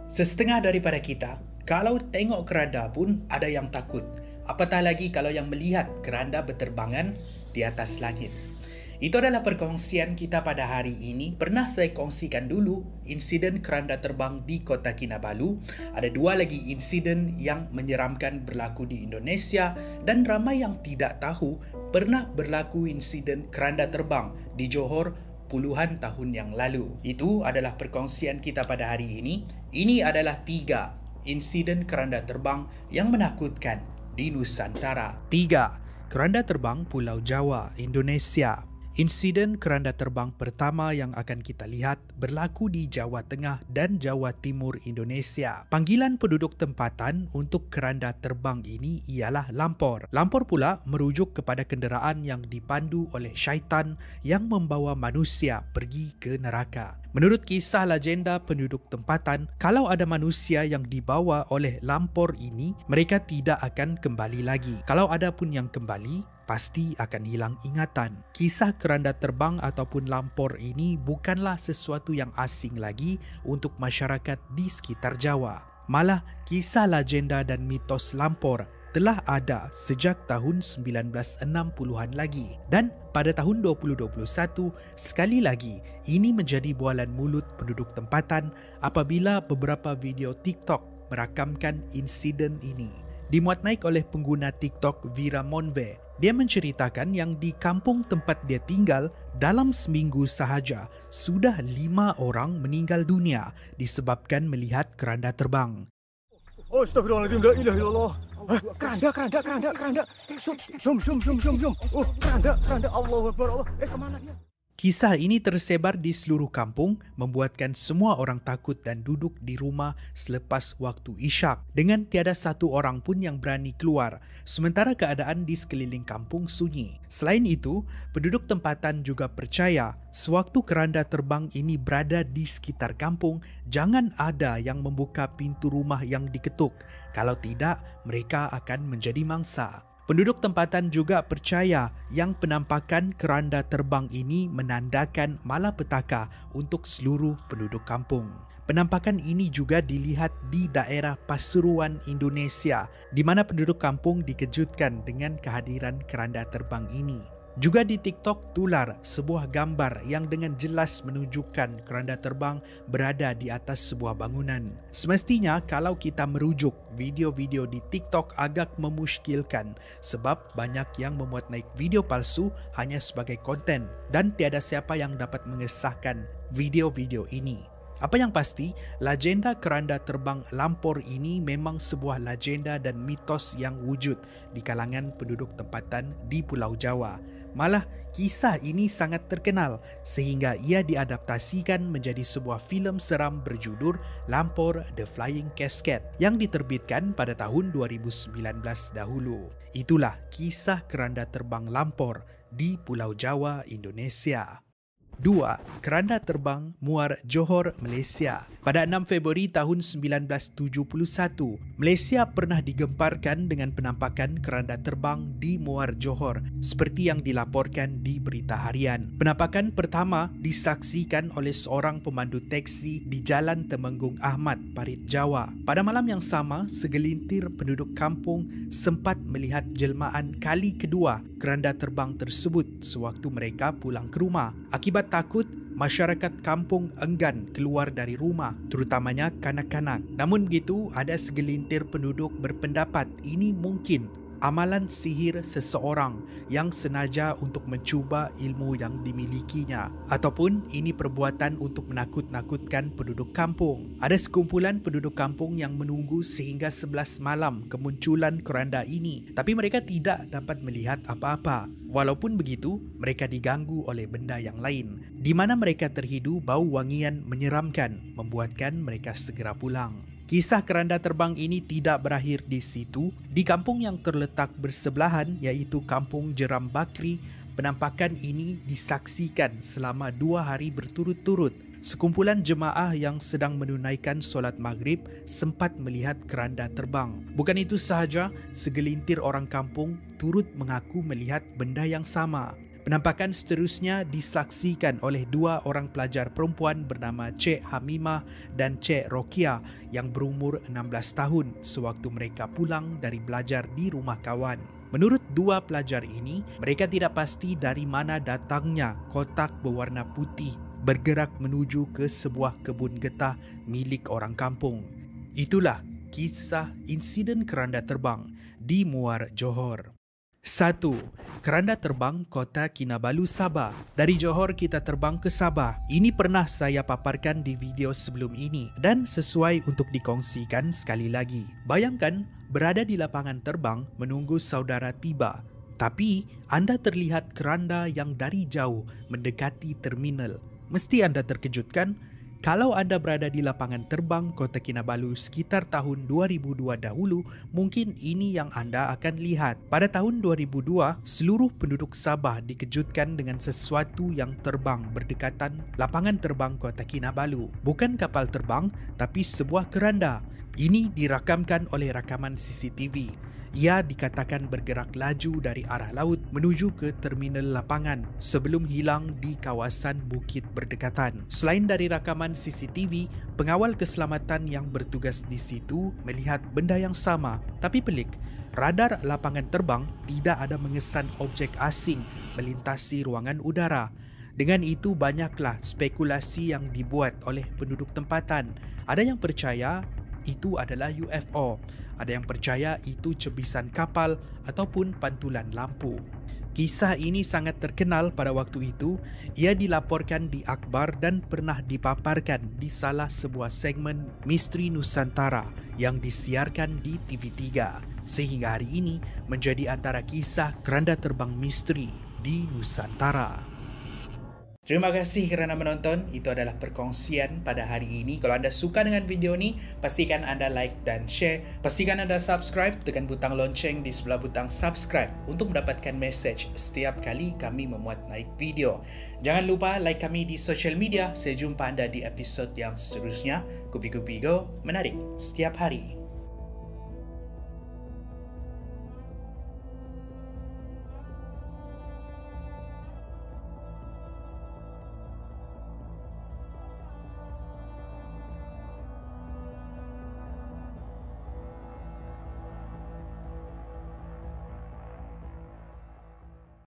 Sesetengah daripada kita, kalau tengok keranda pun ada yang takut. Apatah lagi kalau yang melihat keranda berterbangan di atas langit. Itu adalah perkongsian kita pada hari ini. Pernah saya kongsikan dulu insiden keranda terbang di Kota Kinabalu. Ada dua lagi insiden yang menyeramkan berlaku di Indonesia dan ramai yang tidak tahu pernah berlaku insiden keranda terbang di Johor puluhan tahun yang lalu. Itu adalah perkongsian kita pada hari ini. Ini adalah 3 insiden keranda terbang yang menakutkan di Nusantara. 3. Keranda terbang Pulau Jawa, Indonesia. Insiden keranda terbang pertama yang akan kita lihat berlaku di Jawa Tengah dan Jawa Timur Indonesia. Panggilan penduduk tempatan untuk keranda terbang ini ialah lampor. Lampor pula merujuk kepada kenderaan yang dipandu oleh syaitan yang membawa manusia pergi ke neraka. Menurut kisah legenda penduduk tempatan, kalau ada manusia yang dibawa oleh lampor ini, mereka tidak akan kembali lagi. Kalau ada pun yang kembali, pasti akan hilang ingatan. Kisah keranda terbang ataupun lampor ini bukanlah sesuatu yang asing lagi untuk masyarakat di sekitar Jawa. Malah, kisah legenda dan mitos lampor telah ada sejak tahun 1960-an lagi. Dan pada tahun 2021, sekali lagi, ini menjadi bualan mulut penduduk tempatan apabila beberapa video TikTok merakamkan insiden ini. Dimuat naik oleh pengguna TikTok Vira Monve. Dia menceritakan yang di kampung tempat dia tinggal, dalam seminggu sahaja, sudah 5 orang meninggal dunia disebabkan melihat keranda terbang. Oh, astagfirullahaladzim, la ilaha illallah. Keranda. Syum. Oh, keranda, Allahu Akbar, Allah. Kemana dia? Kisah ini tersebar di seluruh kampung, membuatkan semua orang takut dan duduk di rumah selepas waktu isyak, dengan tiada satu orang pun yang berani keluar, sementara keadaan di sekeliling kampung sunyi. Selain itu, penduduk tempatan juga percaya, sewaktu keranda terbang ini berada di sekitar kampung, jangan ada yang membuka pintu rumah yang diketuk. Kalau tidak, mereka akan menjadi mangsa. Penduduk tempatan juga percaya yang penampakan keranda terbang ini menandakan malapetaka untuk seluruh penduduk kampung. Penampakan ini juga dilihat di daerah Pasuruan, Indonesia, di mana penduduk kampung dikejutkan dengan kehadiran keranda terbang ini. Juga di TikTok tular sebuah gambar yang dengan jelas menunjukkan keranda terbang berada di atas sebuah bangunan. Semestinya kalau kita merujuk video-video di TikTok agak memuskilkan sebab banyak yang memuat naik video palsu hanya sebagai konten dan tiada siapa yang dapat mengesahkan video-video ini. Apa yang pasti, legenda keranda terbang lampor ini memang sebuah legenda dan mitos yang wujud di kalangan penduduk tempatan di Pulau Jawa. Malah, kisah ini sangat terkenal sehingga ia diadaptasikan menjadi sebuah filem seram berjudul Lampor The Flying Casket yang diterbitkan pada tahun 2019 dahulu. Itulah kisah keranda terbang lampor di Pulau Jawa, Indonesia. 2. Keranda terbang Muar Johor, Malaysia. Pada 6 Februari tahun 1971, Malaysia pernah digemparkan dengan penampakan keranda terbang di Muar Johor seperti yang dilaporkan di berita harian. Penampakan pertama disaksikan oleh seorang pemandu teksi di Jalan Temenggung Ahmad, Parit Jawa. Pada malam yang sama, segelintir penduduk kampung sempat melihat jelmaan kali kedua keranda terbang tersebut sewaktu mereka pulang ke rumah. Akibat takut, masyarakat kampung enggan keluar dari rumah, terutamanya kanak-kanak. Namun begitu, ada segelintir penduduk berpendapat ini mungkin amalan sihir seseorang yang senaja untuk mencuba ilmu yang dimilikinya, ataupun ini perbuatan untuk menakut-nakutkan penduduk kampung. Ada sekumpulan penduduk kampung yang menunggu sehingga 11 malam kemunculan keranda ini, tapi mereka tidak dapat melihat apa-apa. Walaupun begitu, mereka diganggu oleh benda yang lain, di mana mereka terhidu bau wangian menyeramkan, membuatkan mereka segera pulang. Kisah keranda terbang ini tidak berakhir di situ. Di kampung yang terletak bersebelahan, iaitu Kampung Jeram Bakri, penampakan ini disaksikan selama 2 hari berturut-turut. Sekumpulan jemaah yang sedang menunaikan solat maghrib sempat melihat keranda terbang. Bukan itu sahaja, segelintir orang kampung turut mengaku melihat benda yang sama. Penampakan seterusnya disaksikan oleh dua orang pelajar perempuan bernama Cik Hamimah dan Cik Rokia yang berumur 16 tahun sewaktu mereka pulang dari belajar di rumah kawan. Menurut dua pelajar ini, mereka tidak pasti dari mana datangnya kotak berwarna putih bergerak menuju ke sebuah kebun getah milik orang kampung. Itulah kisah insiden keranda terbang di Muar Johor. 1. Keranda terbang Kota Kinabalu, Sabah. Dari Johor kita terbang ke Sabah. Ini pernah saya paparkan di video sebelum ini dan sesuai untuk dikongsikan sekali lagi. Bayangkan berada di lapangan terbang menunggu saudara tiba. Tapi anda terlihat keranda yang dari jauh mendekati terminal. Mesti anda terkejut kan? Kalau anda berada di lapangan terbang Kota Kinabalu sekitar tahun 2002 dahulu, mungkin ini yang anda akan lihat. Pada tahun 2002, seluruh penduduk Sabah dikejutkan dengan sesuatu yang terbang berdekatan lapangan terbang Kota Kinabalu. Bukan kapal terbang, tapi sebuah keranda. Ini dirakamkan oleh rakaman CCTV. Ia dikatakan bergerak laju dari arah laut menuju ke terminal lapangan sebelum hilang di kawasan bukit berdekatan. Selain dari rakaman CCTV, pengawal keselamatan yang bertugas di situ melihat benda yang sama. Tapi pelik, radar lapangan terbang tidak ada mengesan objek asing melintasi ruangan udara. Dengan itu banyaklah spekulasi yang dibuat oleh penduduk tempatan. Ada yang percaya itu adalah UFO. Ada yang percaya itu cebisan kapal ataupun pantulan lampu. Kisah ini sangat terkenal pada waktu itu. Ia dilaporkan di akhbar dan pernah dipaparkan di salah sebuah segmen Misteri Nusantara yang disiarkan di TV3. Sehingga hari ini menjadi antara kisah keranda terbang misteri di Nusantara. Terima kasih kerana menonton. Itu adalah perkongsian pada hari ini. Kalau anda suka dengan video ni, pastikan anda like dan share. Pastikan anda subscribe, tekan butang lonceng di sebelah butang subscribe untuk mendapatkan message setiap kali kami memuat naik video. Jangan lupa like kami di social media. Saya jumpa anda di episod yang seterusnya. Kupi-Kupi Go menarik setiap hari.